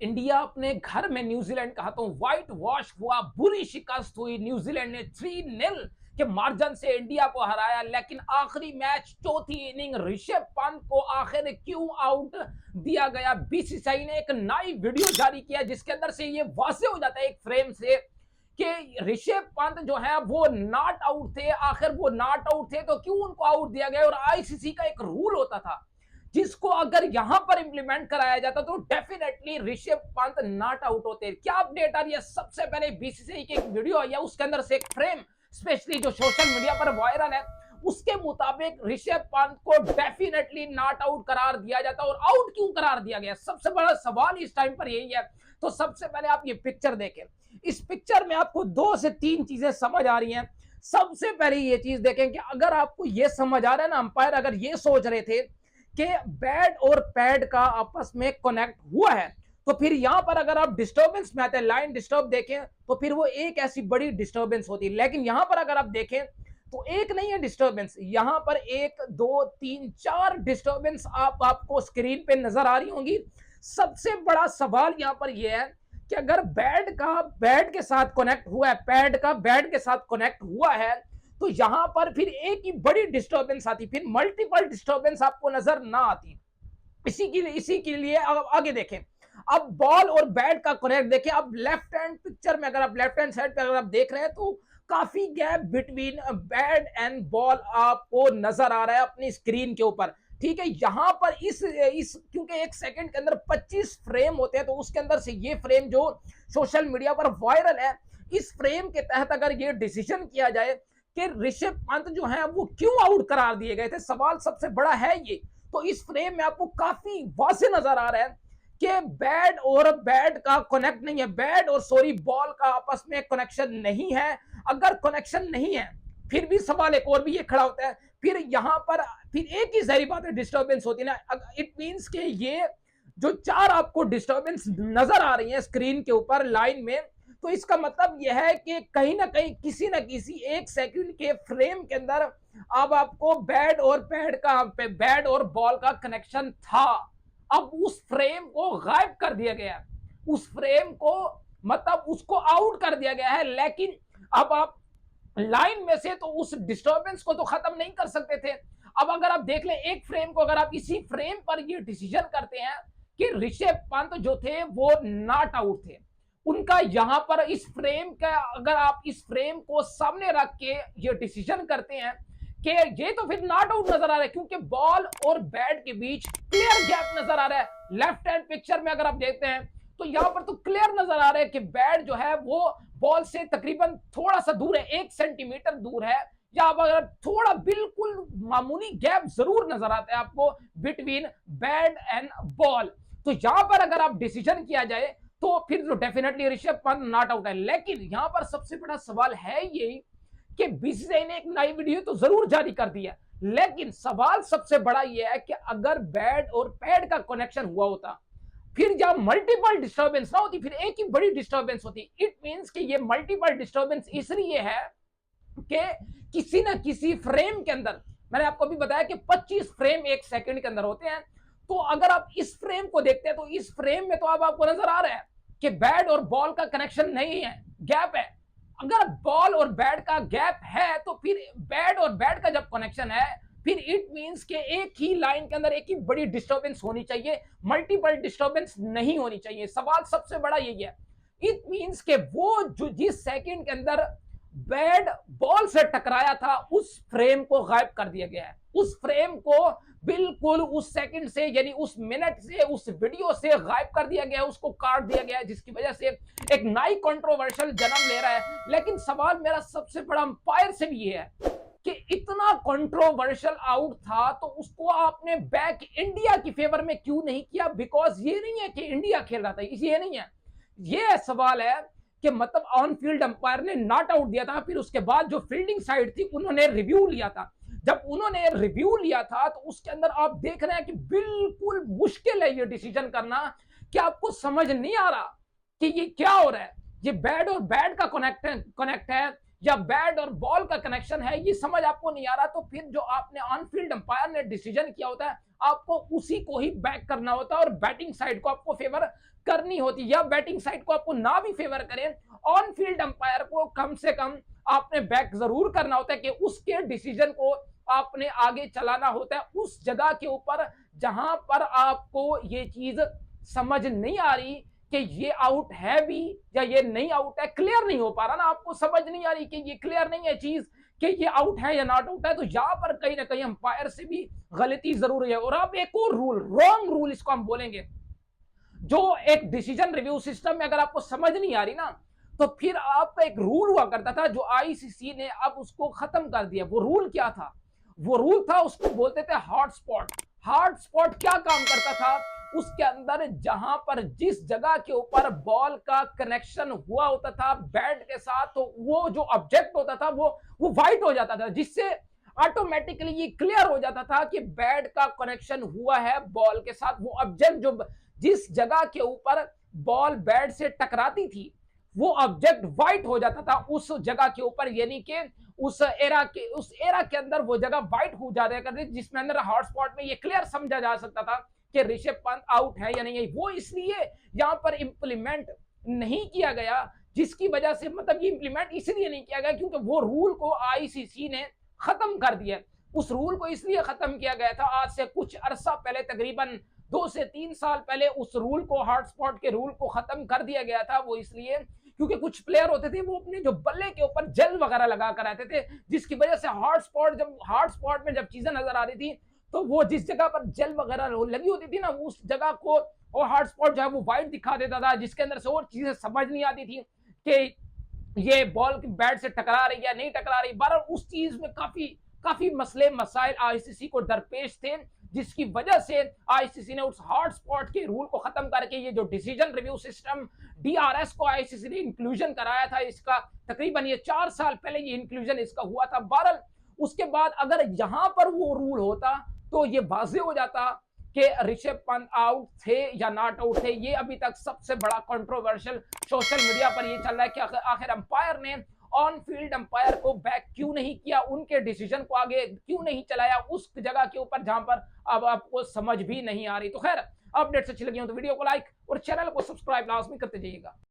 India अपने घर में न्यूजीलैंड का हाथों व्हाइट वॉश हुआ, बुरी शिकस्त हुई। न्यूजीलैंड ने 3-0 के मार्जिन से इंडिया को हराया, लेकिन आखिरी मैच चौथी इनिंग ऋषभ पंत को आखिर क्यों आउट दिया गया। बीसीसीआई ने एक नई वीडियो जारी किया जिसके अंदर से ये वाजे हो जाता है एक फ्रेम से कि ऋषभ पंत जो है वो नॉट आउट थे। आखिर वो नॉट आउट थे तो क्यों उनको आउट दिया गया। और आईसीसी का एक रूल होता था जिसको अगर यहां पर इंप्लीमेंट कराया जाता तो definitely Rishabh Pant not out होते। क्या अपडेट आ रही है, सबसे पहले बीसीसीआई की एक वीडियो आई है, उसके अंदर से एक फ्रेम स्पेशली जो सोशल मीडिया पर वायरल है, उसके मुताबिक ऋषभ पंत को डेफिनेटली नॉट आउट करार दिया जाता। और आउट क्यों करार दिया गया, सबसे बड़ा सवाल इस टाइम पर यही है। तो सबसे पहले आप ये पिक्चर देखें, इस पिक्चर में आपको 2 से 3 चीजें समझ आ रही हैं। सबसे पहले ये चीज देखें कि अगर आपको ये समझ आ रहा है ना, अंपायर अगर ये सोच रहे थे कि बैड और पैड का आपस में कनेक्ट हुआ है, तो फिर यहां पर अगर आप डिस्टर्बेंस में आते हैं, लाइन डिस्टर्ब देखें तो फिर वो एक ऐसी बड़ी डिस्टर्बेंस होती है। लेकिन यहां पर अगर आप देखें तो एक नहीं है डिस्टर्बेंस, यहां पर 1 2 3 4 डिस्टर्बेंस आपको स्क्रीन पे नजर आ रही होंगी। सबसे बड़ा सवाल यहां पर यह है कि अगर बैड का बैड के साथ कनेक्ट हुआ है, पैड का बैड के साथ कनेक्ट हुआ है, तो यहां पर फिर एक ही बड़ी डिस्टर्बेंस आती, फिर मल्टीपल डिस्टर्बेंस आपको नजर ना आती। इसी के लिए आगे देखें, अब बॉल और बैट का कनेक्ट देखें। अब लेफ्ट हैंड पिक्चर में अगर आप लेफ्ट हैंड साइड पे अगर आप देख रहे हैं तो काफी gap between bat and ball आपको नजर आ रहा है अपनी स्क्रीन के ऊपर। ठीक है, यहां पर इस क्योंकि एक सेकंड के अंदर 25 फ्रेम होते हैं, तो उसके अंदर से ये फ्रेम जो सोशल मीडिया पर वायरल है, इस फ्रेम के तहत अगर ये डिसीजन किया जाए कि ऋषभ पंत जो है वो क्यों आउट करार दिए गए थे, सवाल सबसे बड़ा है ये। तो इस फ्रेम में आपको काफी वाज़ेह नजर आ रहा है कि बैट और बैट का कनेक्ट नहीं है, बैट और बॉल का आपस में कनेक्शन नहीं है। अगर कनेक्शन नहीं है फिर भी सवाल एक और भी ये खड़ा होता है, फिर यहां पर फिर एक ही सारी बात है, डिस्टर्बेंस होती है ना। इट मींस के ये जो 4 आपको डिस्टर्बेंस नजर आ रही है स्क्रीन के ऊपर लाइन में, तो इसका मतलब यह है कि कहीं ना कहीं किसी ना किसी एक सेकंड के फ्रेम के अंदर अब आपको बैट और बॉल का कनेक्शन था। अब उस फ्रेम को गायब कर दिया गया, उस फ्रेम को मतलब उसको आउट कर दिया गया है। लेकिन अब आप लाइन में से तो उस डिस्टर्बेंस को तो खत्म नहीं कर सकते थे। अब अगर आप देख लें एक फ्रेम को, अगर आप इसी फ्रेम पर ये डिसीजन करते हैं कि ऋषभ पंत जो थे वो नॉट आउट थे, उनका यहां पर इस फ्रेम का, अगर आप इस फ्रेम को सामने रख के ये डिसीजन करते हैं कि ये तो फिर नॉट आउट नजर आ रहा है, क्योंकि बॉल और बैट के बीच क्लियर गैप नजर आ रहा है। लेफ्ट हैंड पिक्चर में अगर आप देखते हैं तो यहां पर तो क्लियर नजर आ रहा है कि बैट जो है वो बॉल से तकरीबन थोड़ा सा दूर है, 1 सेंटीमीटर दूर है, या अगर थोड़ा बिल्कुल मामूली गैप जरूर नजर आता है आपको बिटवीन बैट एंड बॉल। तो यहां पर अगर आप डिसीजन किया जाए तो फिर तो definitely Rishabh Pant not out है। लेकिन यहां पर सबसे बड़ा सवाल है ये कि बीसीसीआई ने एक नई वीडियो तो जरूर जारी कर दी है, लेकिन सवाल सबसे बड़ा यह है कि अगर बैट और पैड का कनेक्शन हुआ होता, फिर जब मल्टीपल डिस्टर्बेंस ना होती, फिर एक ही बड़ी डिस्टर्बेंस होती। इट मींस कि ये मल्टीपल डिस्टर्बेंस इसलिए है कि किसी ना किसी फ्रेम के अंदर, मैंने आपको अभी बताया कि 25 फ्रेम एक सेकंड के अंदर होते हैं, तो अगर आप इस फ्रेम को देखते हैं तो इस फ्रेम में तो अब आपको नजर आ रहा है कि बैट और बॉल का कनेक्शन नहीं है, गैप है। अगर बॉल और बैट का गैप है तो फिर बैट और बैट का जब कनेक्शन है, फिर इट मींस के एक ही लाइन के अंदर एक ही बड़ी डिस्टर्बेंस होनी चाहिए, मल्टीपल डिस्टर्बेंस नहीं होनी चाहिए। सवाल सबसे बड़ा यही है। इट मींस के वो जो जिस सेकंड के अंदर बैट बॉल से टकराया था उस फ्रेम को गायब कर दिया गया है, उस फ्रेम को बिल्कुल उस सेकंड से, यानी उस मिनट से, उस वीडियो से गायब कर दिया गया है, उसको काट दिया गया है, जिसकी वजह से एक नई कंट्रोवर्शियल जन्म ले रहा है। लेकिन सवाल मेरा सबसे बड़ा अंपायर से भी ये है कि इतना कंट्रोवर्शियल आउट था तो उसको आपने बैक इंडिया की फेवर में क्यों नहीं किया। बिकॉज ये नहीं है कि इंडिया खेल रहा था, ये नहीं है, ये सवाल है कि मतलब ऑन फील्ड अंपायर ने नॉट आउट दिया था, फिर उसके बाद जो फील्डिंग साइड थी उन्होंने रिव्यू लिया था। जब उन्होंने रिव्यू लिया था तो उसके अंदर आप देख रहे हैं कि बिल्कुल मुश्किल है ये डिसीजन करना कि आपको समझ नहीं आ रहा कि ये क्या हो रहा है। ये बैट और बैट का कनेक्ट है या बैट और बॉल का कनेक्शन है, ये समझ आपको नहीं आ रहा, तो फिर जो आपने ऑन फील्ड अंपायर ने डिसीजन किया होता है आपको उसी को ही बैक करना होता है और बैटिंग साइड को आपको फेवर करनी होती है। या बैटिंग साइड को आपको ना भी फेवर करें, ऑन फील्ड अंपायर को कम से कम आपने बैक जरूर करना होता है कि उसके डिसीजन को आपने आगे चलाना होता है उस जगह के ऊपर जहां पर आपको ये चीज समझ नहीं आ रही कि ये आउट है भी या ये नहीं आउट है, क्लियर नहीं हो पा रहा ना, आपको समझ नहीं आ रही कि ये क्लियर नहीं है चीज कि ये आउट है या नॉट आउट है, तो यहां पर कहीं ना कहीं अंपायर से भी गलती जरूर है। और अब एक और रूल, रॉन्ग रूल इसको हम बोलेंगे, जो एक डिसीजन रिव्यू सिस्टम में अगर आपको समझ नहीं आ रही ना, तो फिर आपका एक रूल हुआ करता था जो आईसीसी ने अब उसको खत्म कर दिया। वो रूल क्या था? वो रूल था, उसको बोलते थे हॉटस्पॉट। हॉटस्पॉट क्या काम करता था? उसके अंदर जहां पर जिस जगह के ऊपर बॉल का कनेक्शन हुआ होता था बैट के साथ, तो वो जो ऑब्जेक्ट होता था वो वाइट हो जाता था, जिससे ऑटोमेटिकली ये क्लियर हो जाता था कि बैट का कनेक्शन हुआ है बॉल के साथ। वो ऑब्जेक्ट जो जिस जगह के ऊपर बॉल बैट से टकराती थी वो ऑब्जेक्ट व्हाइट हो जाता था उस जगह के ऊपर, यानी कि उस एरा के अंदर वो जगह व्हाइट हो जाया करती, जिसमें अंदर हॉटस्पॉट में ये क्लियर समझा जा सकता था कि ऋषभ पंत आउट है या नहीं है। वो इसलिए यहां पर इंप्लीमेंट नहीं किया गया, जिसकी वजह से मतलब ये इंप्लीमेंट इसलिए नहीं किया गया क्योंकि वो रूल को आईसीसी ने खत्म कर दिया। उस रूल को इसलिए खत्म किया गया था आज से कुछ अरसा पहले, तकरीबन 2 से 3 साल पहले उस रूल को, हॉटस्पॉट के रूल को खत्म कर दिया गया था। वो इसलिए क्योंकि कुछ प्लेयर होते थे वो अपने जो बल्ले के ऊपर जेल वगैरह लगा कर आते थे, जिसकी वजह से हॉटस्पॉट में जब चीजें नजर आ रही थी तो वो जिस जगह पर जेल वगैरह लगी होती थी ना, उस जगह को और हॉटस्पॉट जो है वो व्हाइट दिखा देता था, जिसके अंदर से और चीजें समझ नहीं आती थी कि ये बॉल बैट से टकरा रही है नहीं टकरा रही। बहरहाल उस चीज में काफी काफी मसले मसाइल आईसीसी को दरपेश थे, जिसकी वजह से आईसीसी ने उस हॉटस्पॉट के रूल को खत्म करके ये जो डिसीजन रिव्यू सिस्टम डीआरएस को आईसीसी ने इंक्लूजन कराया था, इसका तकरीबन ये 4 साल पहले ये इंक्लूजन इसका हुआ था। बहरहाल उसके बाद अगर यहां पर वो रूल होता तो ये वाजे हो जाता कि ऋषभ पंत आउट थे या नॉट आउट थे। ये अभी तक सबसे बड़ा कंट्रोवर्शियल सोशल मीडिया पर ये चल रहा है कि आखिर अंपायर ने ऑन फील्ड अंपायर को बैक क्यों नहीं किया, उनके डिसीजन को आगे क्यों नहीं चलाया उस जगह के ऊपर जहां पर अब आपको समझ भी नहीं आ रही। तो खैर अपडेट्स अच्छी लगी हो तो वीडियो को लाइक और चैनल को सब्सक्राइब लाजमी करते जाइएगा।